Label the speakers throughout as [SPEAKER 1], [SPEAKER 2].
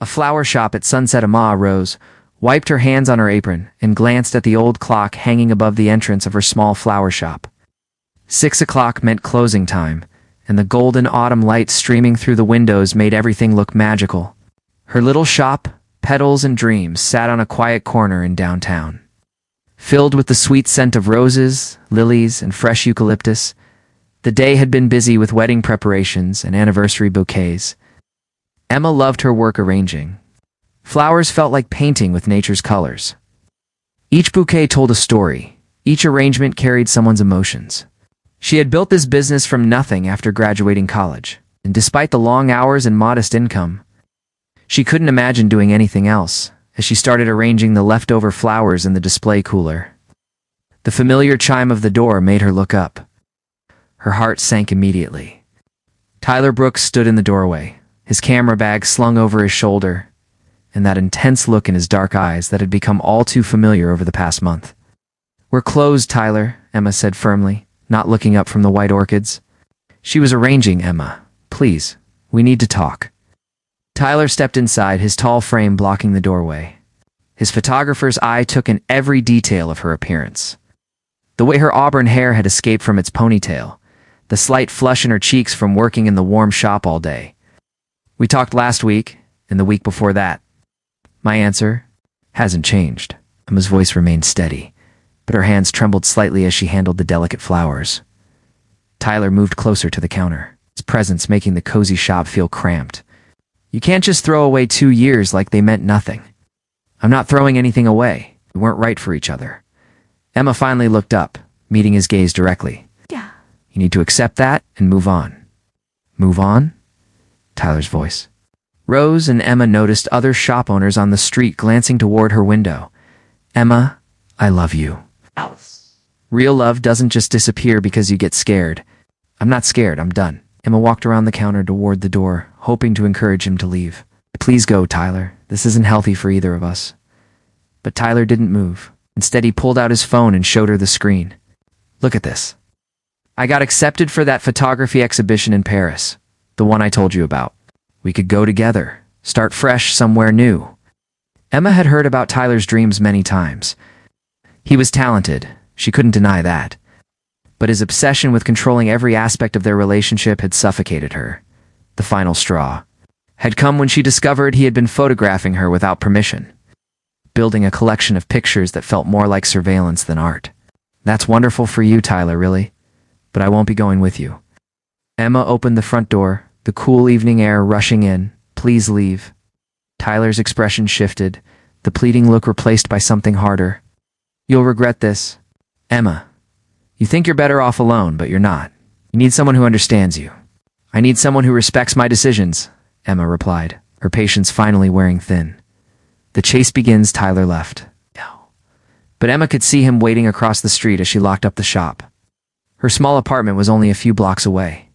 [SPEAKER 1] A flower shop at sunset. Emma rose, wiped her hands on her apron, and glanced at the old clock hanging above the entrance of her small flower shop. 6 o'clock meant closing time, and the golden autumn light streaming through the windows made everything look magical. Her little shop, Petals and Dreams, sat on a quiet corner in downtown. Filled with the sweet scent of roses, lilies, and fresh eucalyptus, the day had been busy with wedding preparations and anniversary bouquets. Emma loved her work arranging. Flowers felt like painting with nature's colors. Each bouquet told a story. Each arrangement carried someone's emotions. She had built this business from nothing after graduating college, and despite the long hours and modest income, she couldn't imagine doing anything else as she started arranging the leftover flowers in the display cooler. The familiar chime of the door made her look up. Her heart sank immediately. Tyler Brooks stood in the doorway, his camera bag slung over his shoulder, and that intense look in his dark eyes that had become all too familiar over the past month. "We're closed, Tyler," Emma said firmly, not looking up from the white orchids. She was arranging. "Emma, please, we need to talk." Tyler stepped inside, his tall frame blocking the doorway. His photographer's eye took in every detail of her appearance. The way her auburn hair had escaped from its ponytail, the slight flush in her cheeks from working in the warm shop all day. "We talked last week, and the week before that." "My answer hasn't changed." Emma's voice remained steady, but her hands trembled slightly as she handled the delicate flowers. Tyler moved closer to the counter, his presence making the cozy shop feel cramped. "You can't just throw away 2 years like they meant nothing." "I'm not throwing anything away. We weren't right for each other." Emma finally looked up, meeting his gaze directly.
[SPEAKER 2] "Yeah."
[SPEAKER 1] "You need to accept that and move on." "Move on?" Tyler's voice. Rose and Emma noticed other shop owners on the street glancing toward her window. "Emma, I love you."
[SPEAKER 2] Alice.
[SPEAKER 1] "Real love doesn't just disappear because you get scared." "I'm not scared, I'm done." Emma walked around the counter toward the door, hoping to encourage him to leave. "Please go, Tyler. This isn't healthy for either of us." But Tyler didn't move. Instead, he pulled out his phone and showed her the screen. "Look at this. I got accepted for that photography exhibition in Paris, the one I told you about. We could go together, start fresh somewhere new." Emma had heard about Tyler's dreams many times. He was talented, she couldn't deny that. But his obsession with controlling every aspect of their relationship had suffocated her. The final straw had come when she discovered he had been photographing her without permission, building a collection of pictures that felt more like surveillance than art. "That's wonderful for you, Tyler, really, but I won't be going with you." Emma opened the front door, the cool evening air rushing in. "Please leave." Tyler's expression shifted, the pleading look replaced by something harder. "You'll regret this. Emma, you think you're better off alone, but you're not. You need someone who understands you." "I need someone who respects my decisions," Emma replied, her patience finally wearing thin. "The chase begins." Tyler left. No. But Emma could see him waiting across the street as she locked up the shop. Her small apartment was only a few blocks away.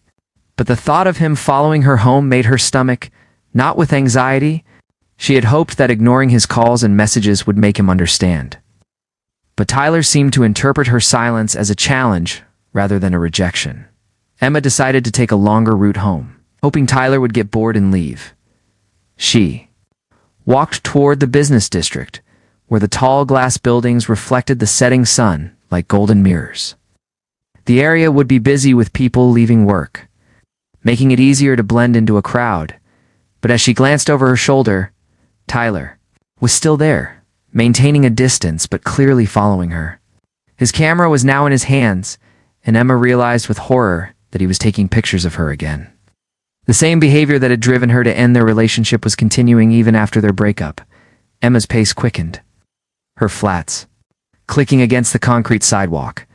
[SPEAKER 1] But the thought of him following her home made her stomach knot with anxiety. She had hoped that ignoring his calls and messages would make him understand. But Tyler seemed to interpret her silence as a challenge rather than a rejection. Emma decided to take a longer route home, hoping Tyler would get bored and leave. She walked toward the business district, where the tall glass buildings reflected the setting sun like golden mirrors. The area would be busy with people leaving work, making it easier to blend into a crowd. But as she glanced over her shoulder, Tyler was still there, maintaining a distance but clearly following her. His camera was now in his hands, and Emma realized with horror that he was taking pictures of her again. The same behavior that had driven her to end their relationship was continuing even after their breakup. Emma's pace quickened, her flats clicking against the concrete sidewalk.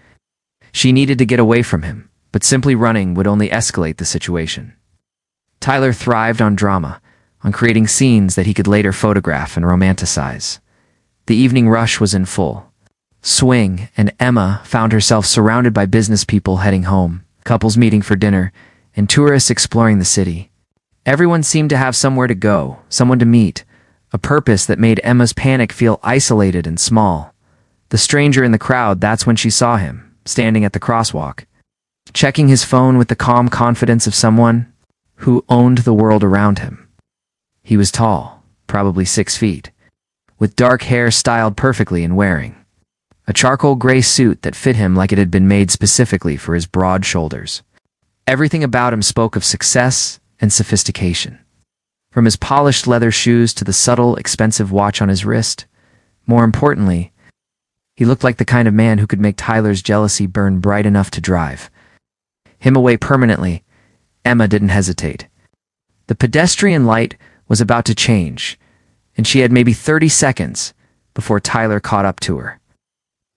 [SPEAKER 1] She needed to get away from him, but simply running would only escalate the situation. Tyler thrived on drama, on creating scenes that he could later photograph and romanticize. The evening rush was in full swing, and Emma found herself surrounded by business people heading home, couples meeting for dinner, and tourists exploring the city. Everyone seemed to have somewhere to go, someone to meet, a purpose that made Emma's panic feel isolated and small. The stranger in the crowd, that's when she saw him, standing at the crosswalk, checking his phone with the calm confidence of someone who owned the world around him. He was tall, probably 6 feet, with dark hair styled perfectly and wearing a charcoal gray suit that fit him like it had been made specifically for his broad shoulders. Everything about him spoke of success and sophistication. From his polished leather shoes to the subtle, expensive watch on his wrist. More importantly, he looked like the kind of man who could make Tyler's jealousy burn bright enough to drive him away permanently. Emma didn't hesitate. The pedestrian light was about to change, and she had maybe 30 seconds before Tyler caught up to her.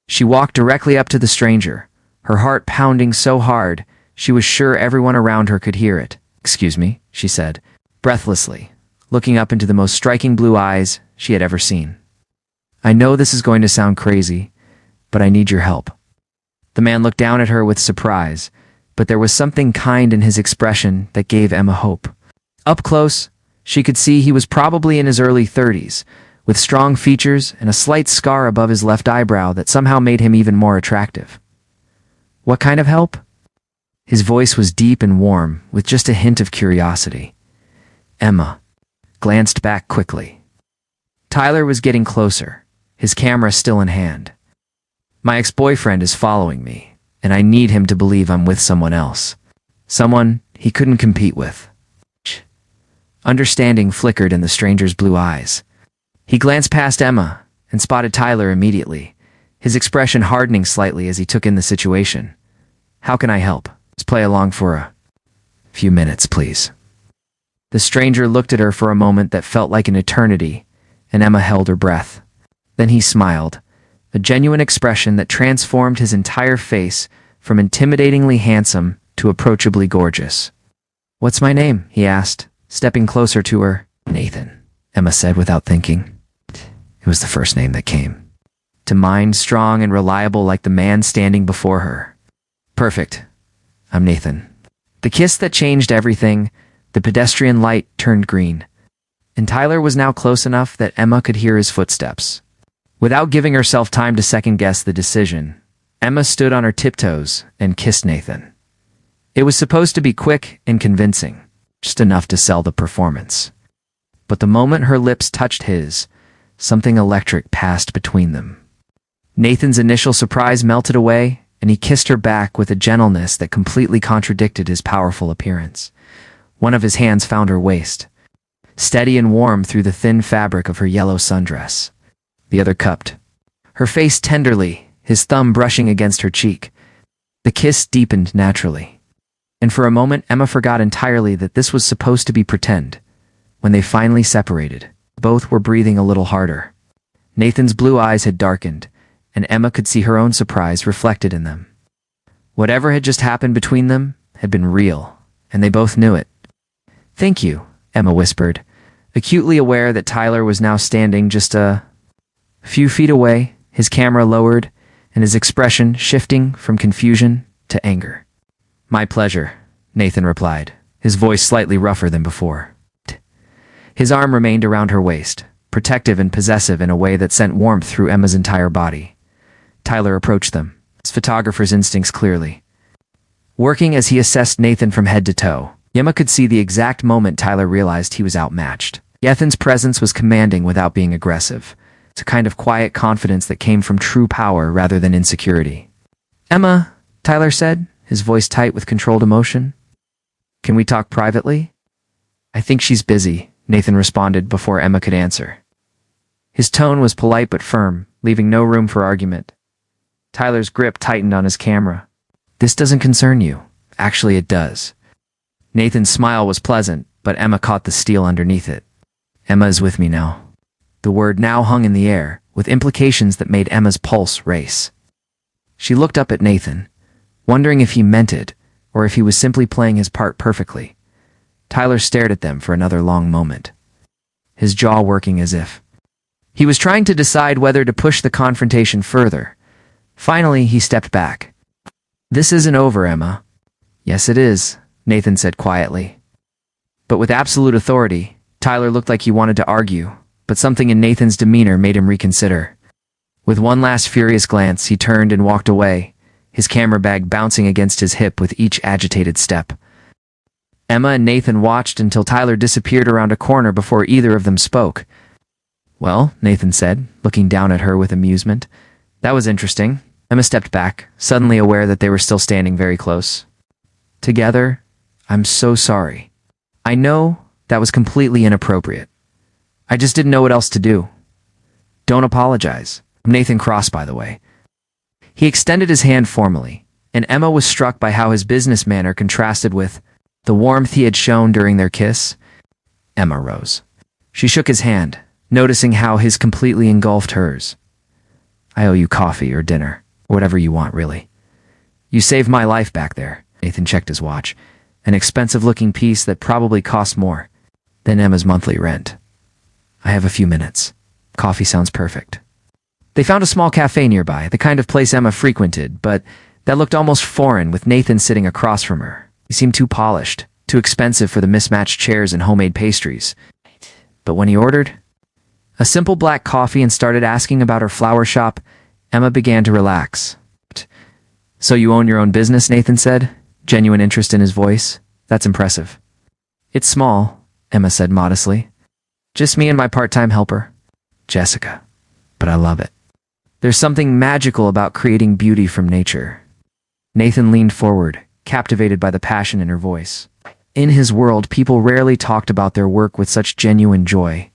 [SPEAKER 1] She walked directly up to the stranger, her heart pounding so hard she was sure everyone around her could hear it. "Excuse me," she said, breathlessly, looking up into the most striking blue eyes she had ever seen. "I know this is going to sound crazy, but I need your help." The man looked down at her with surprise, but there was something kind in his expression that gave Emma hope. Up close, she could see he was probably in his early 30s, with strong features and a slight scar above his left eyebrow that somehow made him even more attractive. "What kind of help?" His voice was deep and warm, with just a hint of curiosity. Emma glanced back quickly. Tyler was getting closer, his camera still in hand. "My ex-boyfriend is following me, and I need him to believe I'm with someone else. Someone he couldn't compete with." Understanding flickered in the stranger's blue eyes. He glanced past Emma and spotted Tyler immediately, his expression hardening slightly as he took in the situation. "How can I help? Let's play along for a few minutes, please." The stranger looked at her for a moment that felt like an eternity, and Emma held her breath. Then he smiled, a genuine expression that transformed his entire face from intimidatingly handsome to approachably gorgeous. "What's my name?" he asked, stepping closer to her. "Nathan," Emma said without thinking. It was the first name that came to mind, strong and reliable like the man standing before her. "Perfect. I'm Nathan." The kiss that changed everything, the pedestrian light turned green, and Tyler was now close enough that Emma could hear his footsteps. Without giving herself time to second-guess the decision, Emma stood on her tiptoes and kissed Nathan. It was supposed to be quick and convincing, just enough to sell the performance. But the moment her lips touched his, something electric passed between them. Nathan's initial surprise melted away, and he kissed her back with a gentleness that completely contradicted his powerful appearance. One of his hands found her waist, steady and warm through the thin fabric of her yellow sundress. The other cupped her face tenderly, his thumb brushing against her cheek. The kiss deepened naturally, and for a moment Emma forgot entirely that this was supposed to be pretend. When they finally separated, both were breathing a little harder. Nathan's blue eyes had darkened, and Emma could see her own surprise reflected in them. Whatever had just happened between them had been real, and they both knew it. "Thank you," Emma whispered, acutely aware that Tyler was now standing just a few feet away, his camera lowered, and his expression shifting from confusion to anger. "My pleasure," Nathan replied, his voice slightly rougher than before. His arm remained around her waist, protective and possessive in a way that sent warmth through Emma's entire body. Tyler approached them, his photographer's instincts clearly working as he assessed Nathan from head to toe. Emma could see the exact moment Tyler realized he was outmatched. Nathan's presence was commanding without being aggressive. It's a kind of quiet confidence that came from true power rather than insecurity. "Emma," Tyler said, his voice tight with controlled emotion. "Can we talk privately?" "I think she's busy," Nathan responded before Emma could answer. His tone was polite but firm, leaving no room for argument. Tyler's grip tightened on his camera. "This doesn't concern you." "Actually, it does." Nathan's smile was pleasant, but Emma caught the steel underneath it. "Emma is with me now." The word now hung in the air, with implications that made Emma's pulse race. She looked up at Nathan, wondering if he meant it, or if he was simply playing his part perfectly. Tyler stared at them for another long moment, his jaw working as if he was trying to decide whether to push the confrontation further. Finally, he stepped back. "This isn't over, Emma." "Yes, it is," Nathan said quietly. But with absolute authority, Tyler looked like he wanted to argue, but something in Nathan's demeanor made him reconsider. With one last furious glance, he turned and walked away, his camera bag bouncing against his hip with each agitated step. Emma and Nathan watched until Tyler disappeared around a corner before either of them spoke, Well, Nathan said, looking down at her with amusement. That was interesting. Emma stepped back, suddenly aware that they were still standing very close. Together, I'm so sorry. I know that was completely inappropriate. I just didn't know what else to do. Don't apologize. I'm Nathan Cross, by the way. He extended his hand formally, and Emma was struck by how his business manner contrasted with the warmth he had shown during their kiss. Emma rose. She shook his hand, noticing how his completely engulfed hers. I owe you coffee or dinner, or whatever you want, really. You saved my life back there. Nathan checked his watch, an expensive-looking piece that probably cost more than Emma's monthly rent. I have a few minutes. Coffee sounds perfect. They found a small cafe nearby, the kind of place Emma frequented, but that looked almost foreign with Nathan sitting across from her. He seemed too polished, too expensive for the mismatched chairs and homemade pastries. But when he ordered a simple black coffee and started asking about her flower shop, Emma began to relax. So you own your own business, Nathan said, genuine interest in his voice. That's impressive. It's small, Emma said modestly. Just me and my part-time helper, Jessica. But I love it. There's something magical about creating beauty from nature. Nathan leaned forward, captivated by the passion in her voice. In his world, people rarely talked about their work with such genuine joy.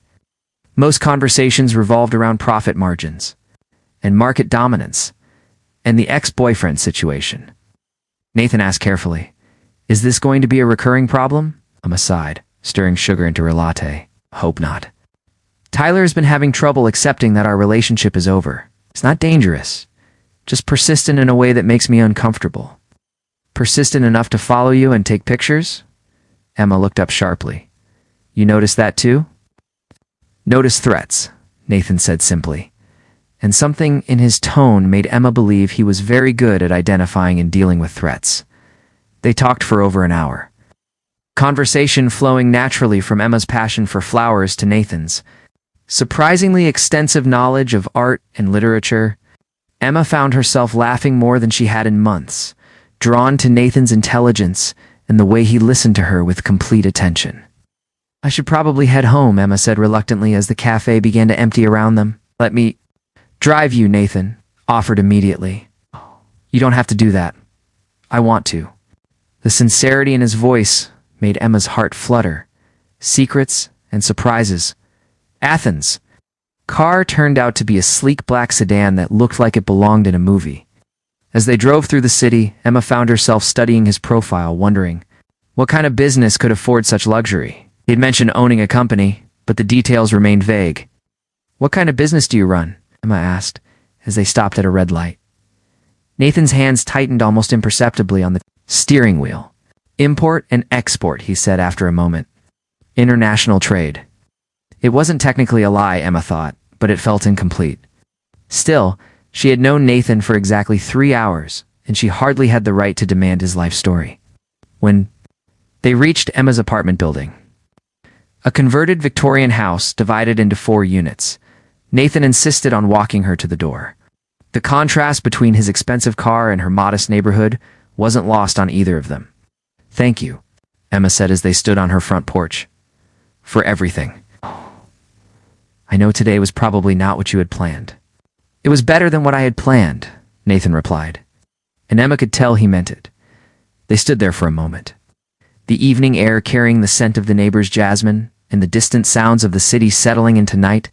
[SPEAKER 1] Most conversations revolved around profit margins and market dominance and the ex-boyfriend situation. Nathan asked carefully, "Is this going to be a recurring problem?" Emma sighed, stirring sugar into her latte. Hope not. Tyler has been having trouble accepting that our relationship is over. It's not dangerous, just persistent in a way that makes me uncomfortable. Persistent enough to follow you and take pictures? Emma looked up sharply. You noticed that too? Notice threats, Nathan said simply, and something in his tone made Emma believe he was very good at identifying and dealing with threats. They talked for over an hour. Conversation flowing naturally from Emma's passion for flowers to Nathan's surprisingly extensive knowledge of art and literature. Emma found herself laughing more than she had in months, drawn to Nathan's intelligence and the way he listened to her with complete attention. I should probably head home, Emma said reluctantly as the cafe began to empty around them. Let me drive you, Nathan offered immediately. You don't have to do that. I want to. The sincerity in his voice made Emma's heart flutter. Secrets and surprises. Athens. Car turned out to be a sleek black sedan that looked like it belonged in a movie. As they drove through the city, Emma found herself studying his profile, wondering what kind of business could afford such luxury. He'd mentioned owning a company, but the details remained vague. What kind of business do you run? Emma asked, as they stopped at a red light. Nathan's hands tightened almost imperceptibly on the steering wheel. Import and export, he said after a moment. International trade. It wasn't technically a lie, Emma thought, but it felt incomplete. Still, she had known Nathan for exactly 3 hours, and she hardly had the right to demand his life story. When they reached Emma's apartment building, a converted Victorian house divided into 4 units, Nathan insisted on walking her to the door. The contrast between his expensive car and her modest neighborhood wasn't lost on either of them. Thank you, Emma said as they stood on her front porch. For everything. I know today was probably not what you had planned. It was better than what I had planned, Nathan replied. And Emma could tell he meant it. They stood there for a moment. The evening air carrying the scent of the neighbor's jasmine and the distant sounds of the city settling into night.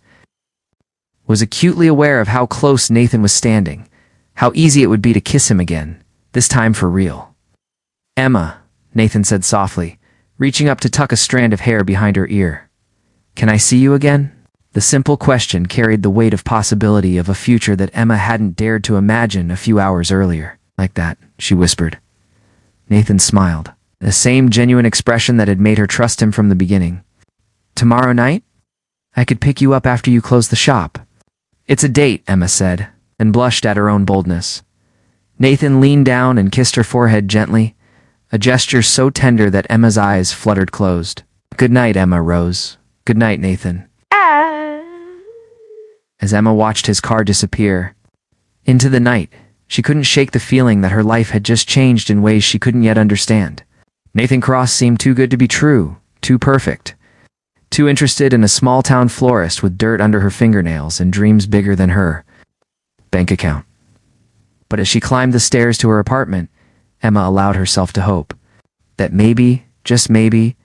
[SPEAKER 1] Was acutely aware of how close Nathan was standing, how easy it would be to kiss him again, this time for real. Emma, Nathan said softly, reaching up to tuck a strand of hair behind her ear. Can I see you again? The simple question carried the weight of possibility of a future that Emma hadn't dared to imagine a few hours earlier. Like that, she whispered. Nathan smiled, the same genuine expression that had made her trust him from the beginning. Tomorrow night? I could pick you up after you close the shop. It's a date, Emma said, and blushed at her own boldness. Nathan leaned down and kissed her forehead gently, a gesture so tender that Emma's eyes fluttered closed. Good night, Emma rose. Good night, Nathan. As Emma watched his car disappear into the night, she couldn't shake the feeling that her life had just changed in ways she couldn't yet understand. Nathan Cross seemed too good to be true, too perfect. too interested in a small-town florist with dirt under her fingernails and dreams bigger than her bank account. But as she climbed the stairs to her apartment, Emma allowed herself to hope that maybe, just maybe,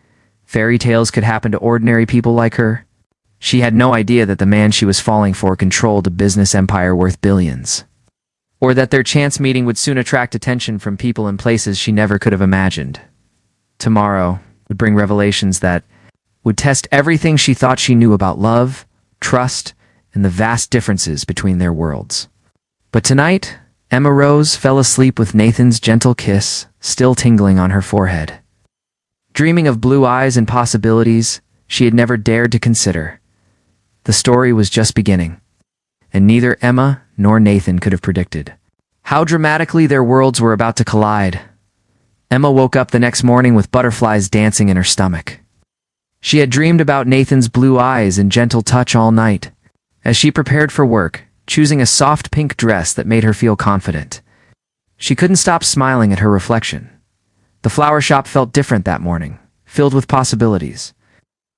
[SPEAKER 1] fairy tales could happen to ordinary people like her. She had no idea that the man she was falling for controlled a business empire worth billions, or that their chance meeting would soon attract attention from people in places she never could have imagined. Tomorrow would bring revelations that would test everything she thought she knew about love, trust, and the vast differences between their worlds. But tonight, Emma Rose fell asleep with Nathan's gentle kiss still tingling on her forehead. Dreaming of blue eyes and possibilities she had never dared to consider. The story was just beginning, and neither Emma nor Nathan could have predicted how dramatically their worlds were about to collide. Emma woke up the next morning with butterflies dancing in her stomach. She had dreamed about Nathan's blue eyes and gentle touch all night. As she prepared for work, choosing a soft pink dress that made her feel confident, she couldn't stop smiling at her reflection. The flower shop felt different that morning, filled with possibilities.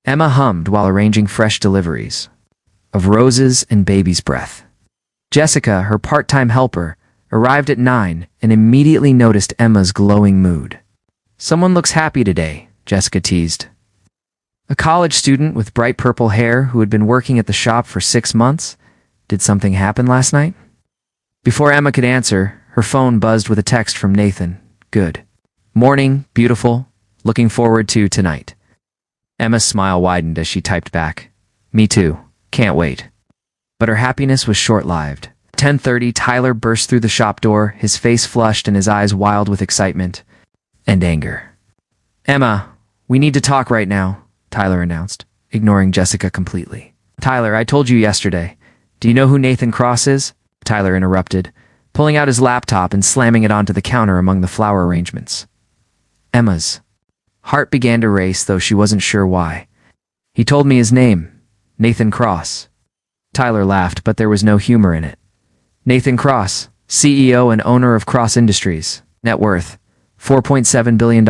[SPEAKER 1] Emma hummed while arranging fresh deliveries of roses and baby's breath. Jessica, her part-time helper, arrived at 9 and immediately noticed Emma's glowing mood. "Someone looks happy today," Jessica teased. A college student with bright purple hair who had been working at the shop for 6 months. Did something happen last night? Before Emma could answer, her phone buzzed with a text from Nathan. "Good morning, beautiful. Looking forward to tonight." Emma's smile widened as she typed back, "Me too. Can't wait." But her happiness was short-lived. 10:30, Tyler burst through the shop door, his face flushed and his eyes wild with excitement and anger. "Emma, we need to talk right now," Tyler announced, ignoring Jessica completely. "Tyler, I told you yesterday. Do you know who Nathan Cross is?" Tyler interrupted, pulling out his laptop and slamming it onto the counter among the flower arrangements. Emma's heart began to race, though she wasn't sure why. "He told me his name, Nathan Cross." Tyler laughed, but there was no humor in it. "Nathan Cross, CEO and owner of Cross Industries, net worth $4.7 billion.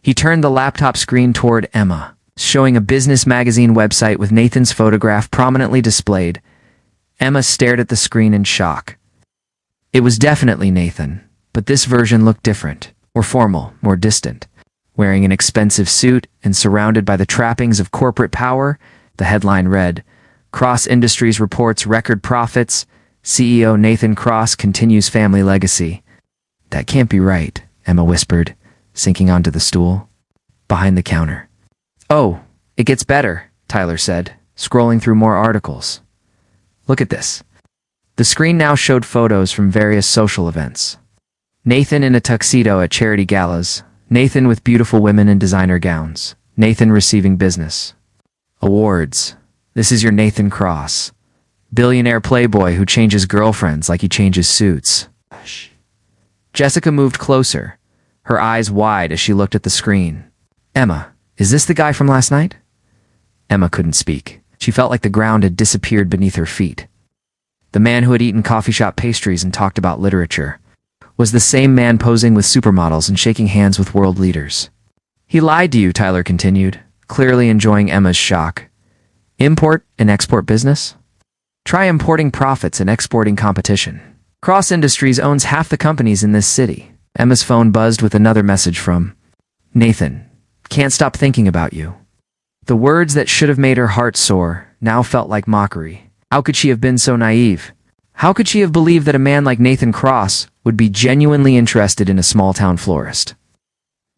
[SPEAKER 1] He turned the laptop screen toward Emma, showing a business magazine website with Nathan's photograph prominently displayed. Emma stared at the screen in shock. It was definitely Nathan, but this version looked different, more formal, more distant. Wearing an expensive suit and surrounded by the trappings of corporate power, the headline read, "Cross Industries reports record profits. CEO Nathan Cross continues family legacy." "That can't be right," Emma whispered, sinking onto the stool behind the counter. "Oh, it gets better," Tyler said, scrolling through more articles. "Look at this." The screen now showed photos from various social events. Nathan in a tuxedo at charity galas, Nathan with beautiful women in designer gowns, Nathan receiving business awards. "This is your Nathan Cross, billionaire playboy who changes girlfriends like he changes suits." Jessica moved closer, her eyes wide as she looked at the screen. "Emma, is this the guy from last night?" Emma couldn't speak. She felt like the ground had disappeared beneath her feet. The man who had eaten coffee shop pastries and talked about literature was the same man posing with supermodels and shaking hands with world leaders. "He lied to you," Tyler continued, clearly enjoying Emma's shock. "Import and export business? Try importing profits and exporting competition. Cross Industries owns half the companies in this city." Emma's phone buzzed with another message from Nathan. "Can't stop thinking about you." The words that should have made her heart soar now felt like mockery. How could she have been so naive? How could she have believed that a man like Nathan Cross would be genuinely interested in a small-town florist?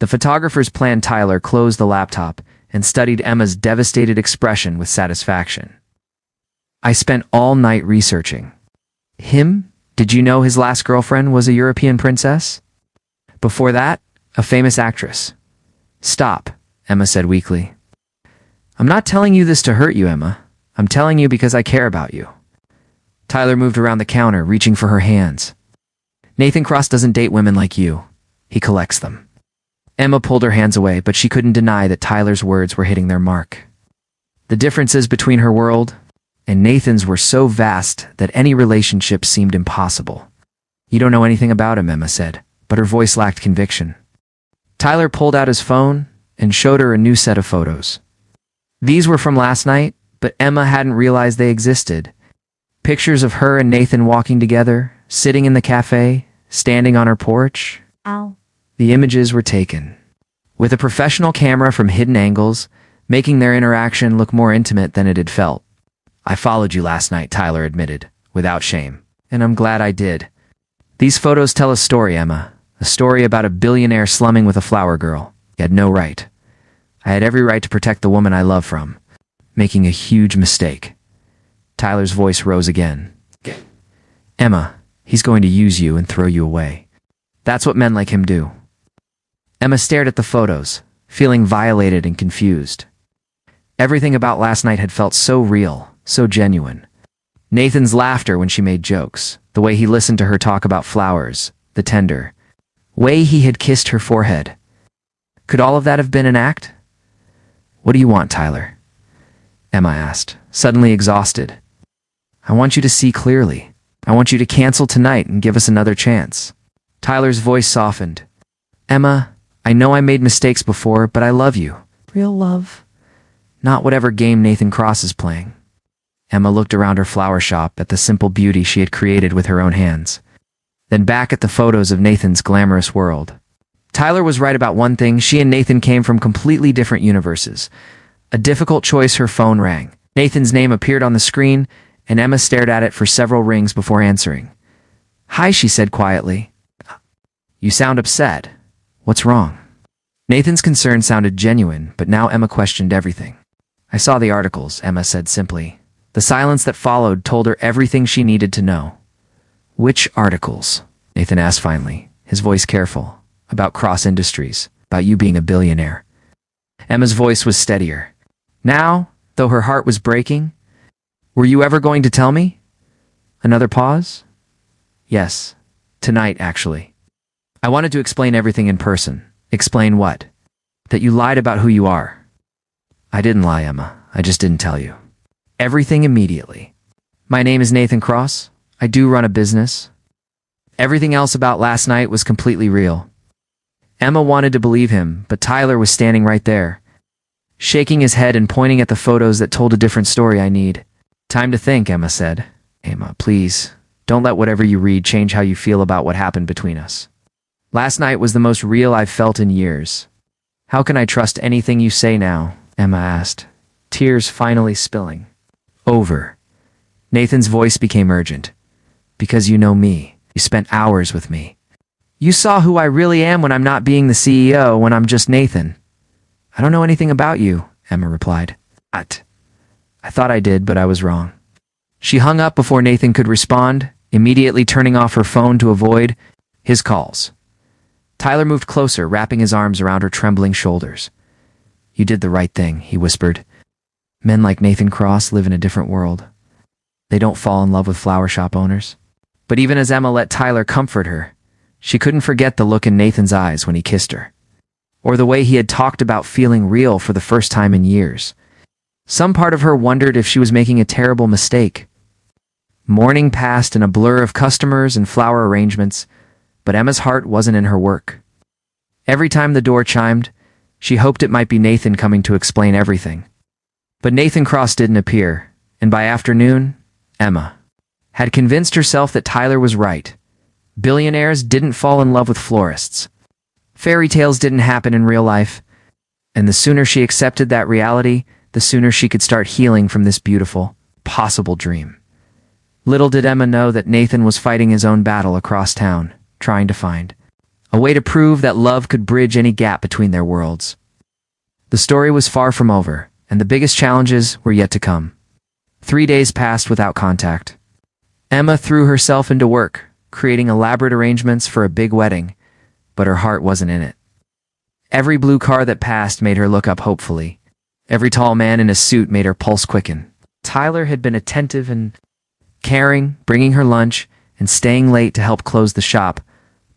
[SPEAKER 1] The photographer's plan. Tyler closed the laptop and studied Emma's devastated expression with satisfaction. "I spent all night researching him. Did you know his last girlfriend was a European princess? Before that, a famous actress." "Stop," Emma said weakly. "I'm not telling you this to hurt you, Emma. I'm telling you because I care about you." Tyler moved around the counter, reaching for her hands. "Nathan Cross doesn't date women like you. He collects them." Emma pulled her hands away, but she couldn't deny that Tyler's words were hitting their mark. The differences between her world and Nathan's were so vast that any relationship seemed impossible. "You don't know anything about him," Emma said, but her voice lacked conviction. Tyler pulled out his phone and showed her a new set of photos. These were from last night, but Emma hadn't realized they existed. Pictures of her and Nathan walking together, sitting in the cafe, standing on her porch.
[SPEAKER 2] Ow.
[SPEAKER 1] The images were taken with a professional camera from hidden angles, making their interaction look more intimate than it had felt. I followed you last night, Tyler admitted, without shame, and I'm glad I did. These photos tell a story, Emma, a story about a billionaire slumming with a flower girl. He had no right. I had every right to protect the woman I love from, making a huge mistake. Tyler's voice rose again. Emma, he's going to use you and throw you away. That's what men like him do. Emma stared at the photos, feeling violated and confused. Everything about last night had felt so real, so genuine. Nathan's laughter when she made jokes, the way he listened to her talk about flowers, the tender way he had kissed her forehead. Could all of that have been an act? What do you want, Tyler? Emma asked, suddenly exhausted. I want you to see clearly. I want you to cancel tonight and give us another chance. Tyler's voice softened. Emma, I know I made mistakes before, but I love you. Real love. Not whatever game Nathan Cross is playing. Emma looked around her flower shop at the simple beauty she had created with her own hands, then back at the photos of Nathan's glamorous world. Tyler was right about one thing. She and Nathan came from completely different universes. A difficult choice. Her phone rang. Nathan's name appeared on the screen, and Emma stared at it for several rings before answering. Hi, she said quietly. You sound upset. What's wrong? Nathan's concern sounded genuine, but now Emma questioned everything. I saw the articles, Emma said simply. The silence that followed told her everything she needed to know. Which articles? Nathan asked finally, his voice careful. About Cross Industries, about you being a billionaire. Emma's voice was steadier. Now, though her heart was breaking, were you ever going to tell me? Another pause? Yes, tonight, actually. I wanted to explain everything in person. Explain what? That you lied about who you are. I didn't lie, Emma. I just didn't tell you. Everything immediately. My name is Nathan Cross. I do run a business. Everything else about last night was completely real. Emma wanted to believe him, but Tyler was standing right there, shaking his head and pointing at the photos that told a different story. I need time to think, Emma said. Emma, please, don't let whatever you read change how you feel about what happened between us. Last night was the most real I've felt in years. How can I trust anything you say now? Emma asked, tears finally spilling. Over. Nathan's voice became urgent. Because you know me. You spent hours with me. You saw who I really am when I'm not being the CEO, when I'm just Nathan. I don't know anything about you, Emma replied. What? I thought I did, but I was wrong. She hung up before Nathan could respond, immediately turning off her phone to avoid his calls. Tyler moved closer, wrapping his arms around her trembling shoulders. You did the right thing, he whispered. Men like Nathan Cross live in a different world. They don't fall in love with flower shop owners. But even as Emma let Tyler comfort her, she couldn't forget the look in Nathan's eyes when he kissed her, or the way he had talked about feeling real for the first time in years. Some part of her wondered if she was making a terrible mistake. Morning passed in a blur of customers and flower arrangements, but Emma's heart wasn't in her work. Every time the door chimed, she hoped it might be Nathan coming to explain everything. But Nathan Cross didn't appear, and by afternoon, Emma had convinced herself that Tyler was right. Billionaires didn't fall in love with florists. Fairy tales didn't happen in real life, and the sooner she accepted that reality, the sooner she could start healing from this beautiful, possible dream. Little did Emma know that Nathan was fighting his own battle across town, trying to find a way to prove that love could bridge any gap between their worlds. The story was far from over, and the biggest challenges were yet to come. 3 days passed without contact. Emma threw herself into work, creating elaborate arrangements for a big wedding, but her heart wasn't in it. Every blue car that passed made her look up hopefully. Every tall man in a suit made her pulse quicken. Tyler had been attentive and caring, bringing her lunch and staying late to help close the shop,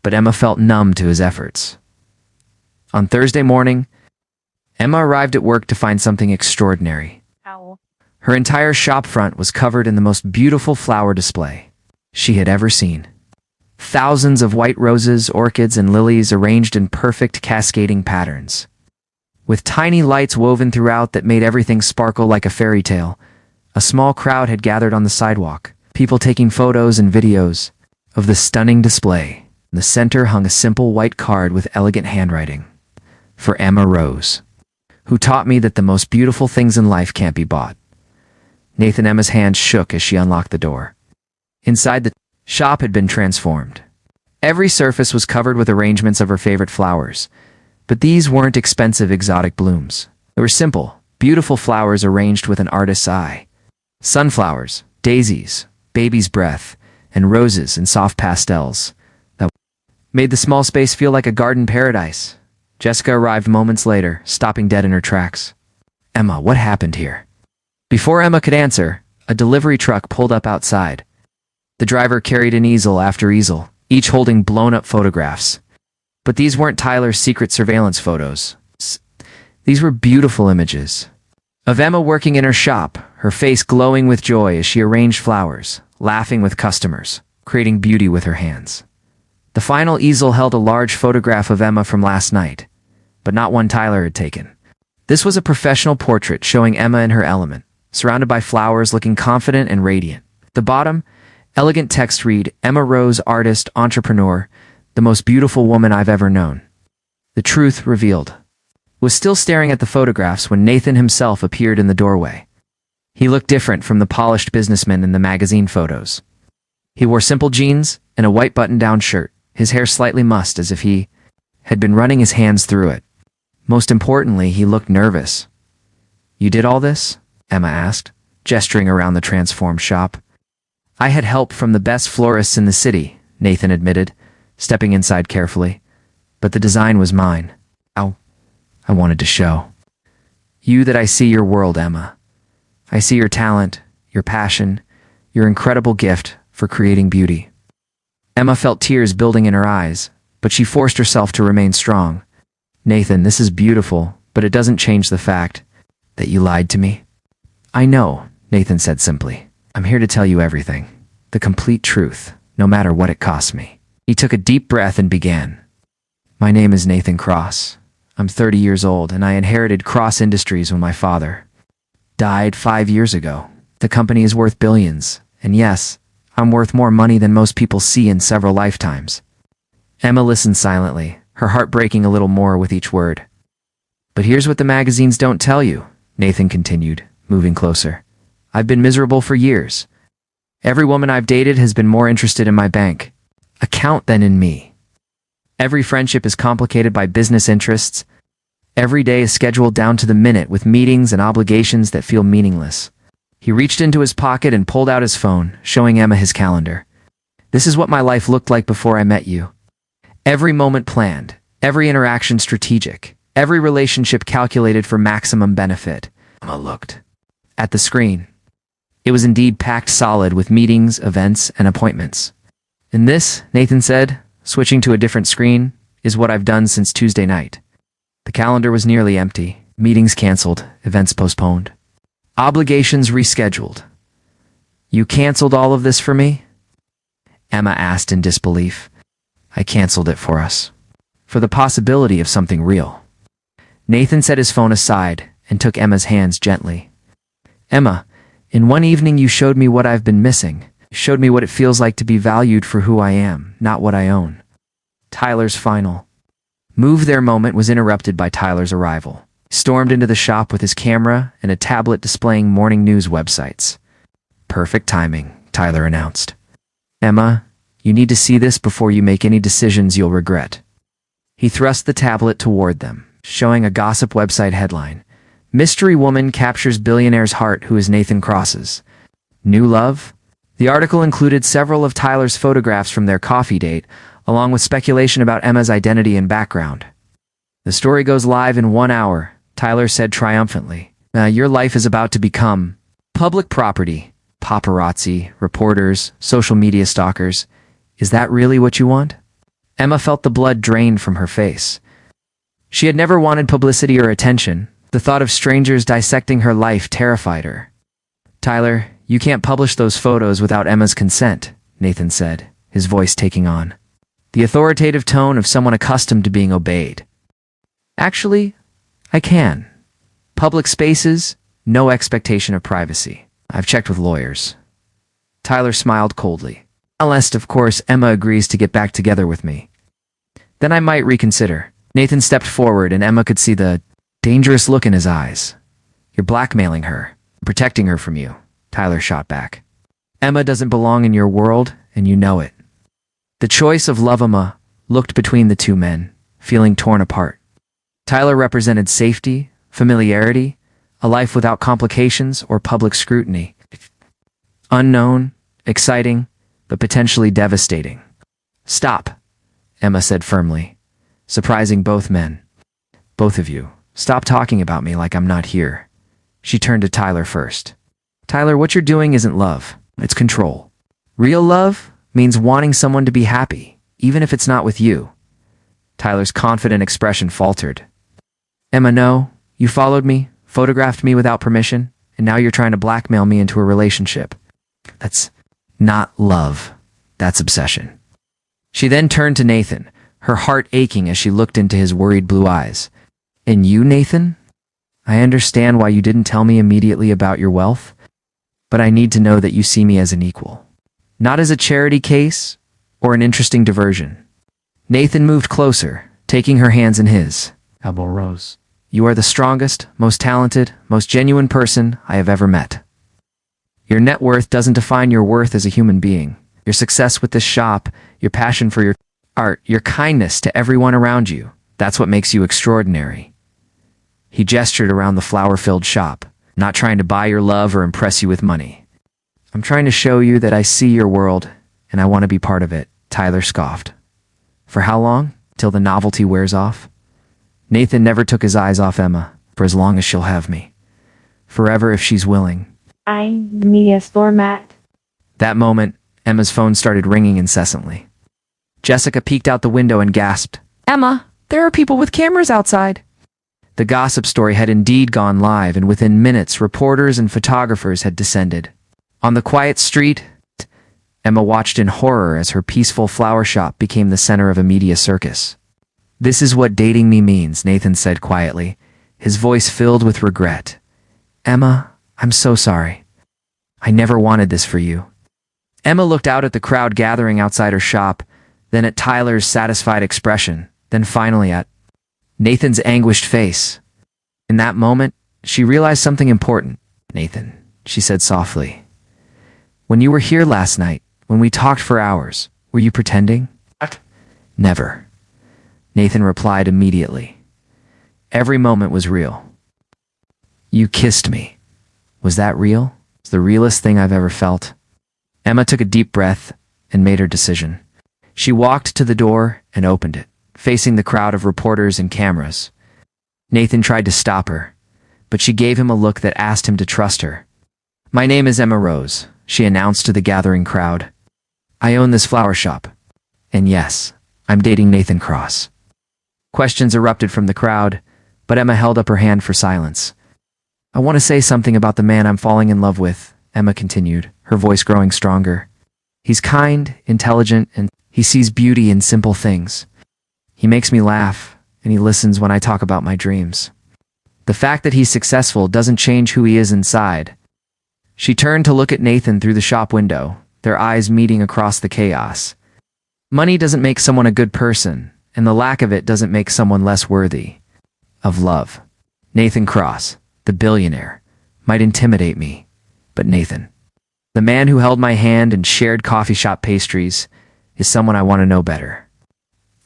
[SPEAKER 1] but Emma felt numb to his efforts. On Thursday morning, Emma arrived at work to find something extraordinary.
[SPEAKER 2] Ow.
[SPEAKER 1] Her entire shop front was covered in the most beautiful flower display she had ever seen. Thousands of white roses, orchids, and lilies arranged in perfect cascading patterns. with tiny lights woven throughout that made everything sparkle like a fairy tale. A small crowd had gathered on the sidewalk, people taking photos and videos of the stunning display. In the center hung a simple white card with elegant handwriting. For Emma Rose, who taught me that the most beautiful things in life can't be bought. Emma's hand shook as she unlocked the door. Inside, the shop had been transformed. Every surface was covered with arrangements of her favorite flowers. But these weren't expensive exotic blooms. They were simple, beautiful flowers arranged with an artist's eye. Sunflowers, daisies, baby's breath, and roses in soft pastels that made the small space feel like a garden paradise. Jessica arrived moments later, stopping dead in her tracks. "Emma, what happened here?" Before Emma could answer, a delivery truck pulled up outside. The driver carried an easel after easel, each holding blown-up photographs. But these weren't Tyler's secret surveillance photos. These were beautiful images of Emma working in her shop, her face glowing with joy as she arranged flowers, laughing with customers, creating beauty with her hands. The final easel held a large photograph of Emma from last night, but not one Tyler had taken. This was a professional portrait showing Emma in her element, surrounded by flowers, looking confident and radiant. The bottom, elegant text read, "Emma Rose, artist, entrepreneur, the most beautiful woman I've ever known." The truth revealed. Was still staring at the photographs when Nathan himself appeared in the doorway. He looked different from the polished businessman in the magazine photos. He wore simple jeans and a white button-down shirt, his hair slightly mussed as if he had been running his hands through it. Most importantly, he looked nervous. "You did all this?" Emma asked, gesturing around the transformed shop. "I had help from the best florists in the city," Nathan admitted, stepping inside carefully. "But the design was mine. I wanted to show you that I see your world, Emma. I see your talent, your passion, your incredible gift for creating beauty." Emma felt tears building in her eyes, but she forced herself to remain strong. "Nathan, this is beautiful, but it doesn't change the fact that you lied to me." "I know," Nathan said simply. "I'm here to tell you everything. The complete truth, no matter what it costs me." He took a deep breath and began. "My name is Nathan Cross. I'm 30 years old, and I inherited Cross Industries when my father died 5 years ago. The company is worth billions, and yes, I'm worth more money than most people see in several lifetimes." Emma listened silently, her heart breaking a little more with each word. "But here's what the magazines don't tell you," Nathan continued, moving closer. "I've been miserable for years. Every woman I've dated has been more interested in my bank account than in me. Every friendship is complicated by business interests. Every day is scheduled down to the minute with meetings and obligations that feel meaningless." He reached into his pocket and pulled out his phone, showing Emma his calendar. "This is what my life looked like before I met you. Every moment planned, every interaction strategic, every relationship calculated for maximum benefit." Emma looked at the screen. It was indeed packed solid with meetings, events, and appointments. "And this," Nathan said, switching to a different screen, "is what I've done since Tuesday night." The calendar was nearly empty, meetings canceled, events postponed, obligations rescheduled. "You canceled all of this for me?" Emma asked in disbelief. "I canceled it for us. For the possibility of something real." Nathan set his phone aside and took Emma's hands gently. "Emma, in one evening you showed me what I've been missing. Showed me what it feels like to be valued for who I am, not what I own." Tyler's final move there moment was interrupted by Tyler's arrival. He stormed into the shop with his camera and a tablet displaying morning news websites. "Perfect timing," Tyler announced. "Emma, you need to see this before you make any decisions you'll regret." He thrust the tablet toward them, showing a gossip website headline. "Mystery woman captures billionaire's heart who is Nathan Cross's new love?" The article included several of Tyler's photographs from their coffee date, along with speculation about Emma's identity and background. "The story goes live in 1 hour," Tyler said triumphantly. "Your life is about to become public property. Paparazzi, reporters, social media stalkers. Is that really what you want?" Emma felt the blood drain from her face. She had never wanted publicity or attention. The thought of strangers dissecting her life terrified her. "Tyler, you can't publish those photos without Emma's consent," Nathan said, his voice taking on the authoritative tone of someone accustomed to being obeyed. "Actually, I can. Public spaces, no expectation of privacy. I've checked with lawyers. Tyler smiled coldly. Unless, of course, Emma agrees to get back together with me. Then I might reconsider. Nathan stepped forward and Emma could see the dangerous look in his eyes. You're blackmailing her, protecting her from you, Tyler shot back. Emma doesn't belong in your world, and you know it. The choice of love. Emma looked between the two men, feeling torn apart. Tyler represented safety, familiarity, a life without complications or public scrutiny. Unknown, exciting, but potentially devastating. Stop, Emma said firmly, surprising both men. Both of you, stop talking about me like I'm not here. She turned to Tyler first. Tyler, what you're doing isn't love, it's control. Real love means wanting someone to be happy, even if it's not with you. Tyler's confident expression faltered. Emma, no, you followed me, photographed me without permission, and now you're trying to blackmail me into a relationship. That's not love. That's obsession. She then turned to Nathan, her heart aching as she looked into his worried blue eyes. And you, Nathan? I understand why you didn't tell me immediately about your wealth, but I need to know that you see me as an equal. Not as a charity case or an interesting diversion. Nathan moved closer, taking her hands in his. Elbow rose. You are the strongest, most talented, most genuine person I have ever met. Your net worth doesn't define your worth as a human being. Your success with this shop, your passion for your art, your kindness to everyone around you, that's what makes you extraordinary. He gestured around the flower-filled shop, not trying to buy your love or impress you with money. I'm trying to show you that I see your world, and I want to be part of it, Tyler scoffed. For how long? Till the novelty wears off? Nathan never took his eyes off Emma, for as long as she'll have me. Forever if she's willing.
[SPEAKER 2] Media store, Matt.
[SPEAKER 1] That moment, Emma's phone started ringing incessantly. Jessica peeked out the window and gasped, Emma, there are people with cameras outside. The gossip story had indeed gone live, and within minutes, reporters and photographers had descended. On the quiet street, Emma watched in horror as her peaceful flower shop became the center of a media circus. This is what dating me means, Nathan said quietly, his voice filled with regret. Emma, I'm so sorry. I never wanted this for you. Emma looked out at the crowd gathering outside her shop, then at Tyler's satisfied expression, then finally at Nathan's anguished face. In that moment, she realized something important. Nathan, she said softly. When you were here last night, when we talked for hours, were you pretending? Never. Nathan replied immediately. Every moment was real. You kissed me. Was that real? It's the realest thing I've ever felt. Emma took a deep breath and made her decision. She walked to the door and opened it, facing the crowd of reporters and cameras. Nathan tried to stop her, but she gave him a look that asked him to trust her. My name is Emma Rose, she announced to the gathering crowd. I own this flower shop. And yes, I'm dating Nathan Cross. Questions erupted from the crowd, but Emma held up her hand for silence. I want to say something about the man I'm falling in love with, Emma continued, her voice growing stronger. He's kind, intelligent, and he sees beauty in simple things. He makes me laugh, and he listens when I talk about my dreams. The fact that he's successful doesn't change who he is inside. She turned to look at Nathan through the shop window, their eyes meeting across the chaos. Money doesn't make someone a good person, and the lack of it doesn't make someone less worthy of love. Nathan Cross, the billionaire, might intimidate me, but Nathan, the man who held my hand and shared coffee shop pastries, is someone I want to know better.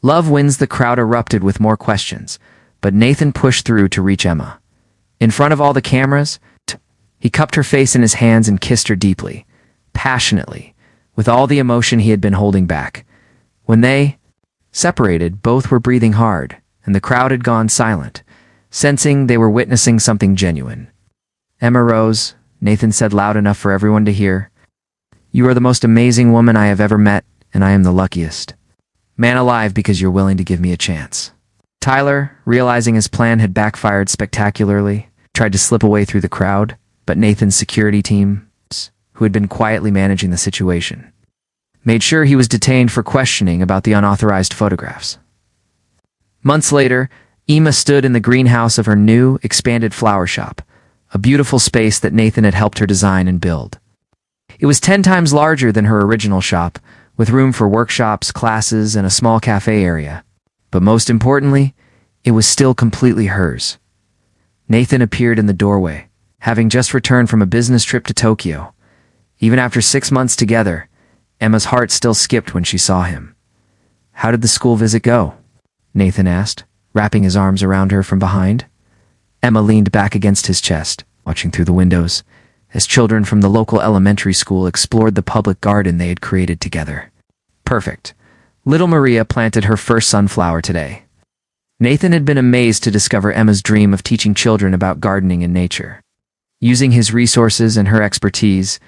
[SPEAKER 1] Love wins. The crowd erupted with more questions, but Nathan pushed through to reach Emma. In front of all the cameras, he cupped her face in his hands and kissed her deeply, passionately, with all the emotion he had been holding back. When they separated, both were breathing hard, and the crowd had gone silent, sensing they were witnessing something genuine. Emma Rose, Nathan said loud enough for everyone to hear. You are the most amazing woman I have ever met, and I am the luckiest man alive because you're willing to give me a chance. Tyler, realizing his plan had backfired spectacularly, tried to slip away through the crowd, but Nathan's security team, who had been quietly managing the situation, made sure he was detained for questioning about the unauthorized photographs. Months later, Emma stood in the greenhouse of her new, expanded flower shop, a beautiful space that Nathan had helped her design and build. It was 10 times larger than her original shop, with room for workshops, classes, and a small cafe area. But most importantly, it was still completely hers. Nathan appeared in the doorway, having just returned from a business trip to Tokyo. Even after 6 months together, Emma's heart still skipped when she saw him. "How did the school visit go?" Nathan asked, wrapping his arms around her from behind. Emma leaned back against his chest, watching through the windows, as children from the local elementary school explored the public garden they had created together. Perfect. Little Maria planted her first sunflower today. Nathan had been amazed to discover Emma's dream of teaching children about gardening and nature. Using his resources and her expertise,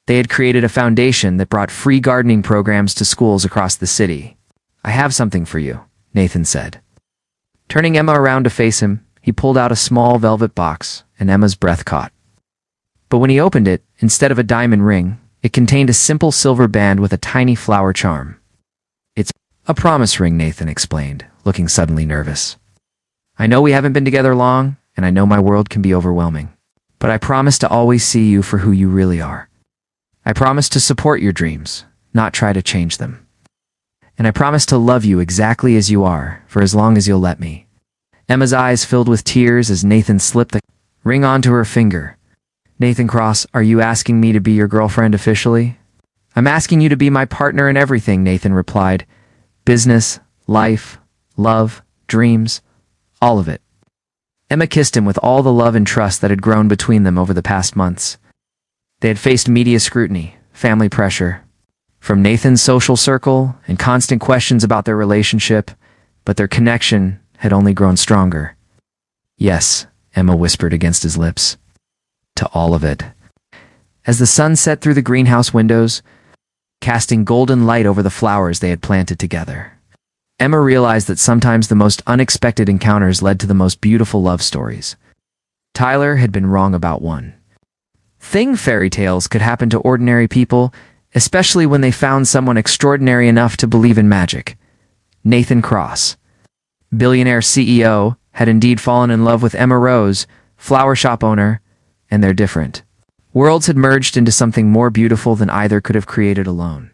[SPEAKER 1] they had created a foundation that brought free gardening programs to schools across the city. "I have something for you," Nathan said. Turning Emma around to face him, he pulled out a small velvet box, and Emma's breath caught. But when he opened it, instead of a diamond ring, it contained a simple silver band with a tiny flower charm. "It's a promise ring," Nathan explained, looking suddenly nervous. "I know we haven't been together long, and I know my world can be overwhelming. But I promise to always see you for who you really are. I promise to support your dreams, not try to change them. And I promise to love you exactly as you are, for as long as you'll let me." Emma's eyes filled with tears as Nathan slipped the ring onto her finger. "Nathan Cross, are you asking me to be your girlfriend officially?" "I'm asking you to be my partner in everything," Nathan replied. "Business, life, love, dreams, all of it." Emma kissed him with all the love and trust that had grown between them over the past months. They had faced media scrutiny, family pressure, from Nathan's social circle, and constant questions about their relationship, but their connection had only grown stronger. "Yes," Emma whispered against his lips. "To all of it." As the sun set through the greenhouse windows, casting golden light over the flowers they had planted together, Emma realized that sometimes the most unexpected encounters led to the most beautiful love stories. Tyler had been wrong about one thing: fairy tales could happen to ordinary people, especially when they found someone extraordinary enough to believe in magic. Nathan Cross, billionaire CEO, had indeed fallen in love with Emma Rose, flower shop owner, and their different worlds had merged into something more beautiful than either could have created alone.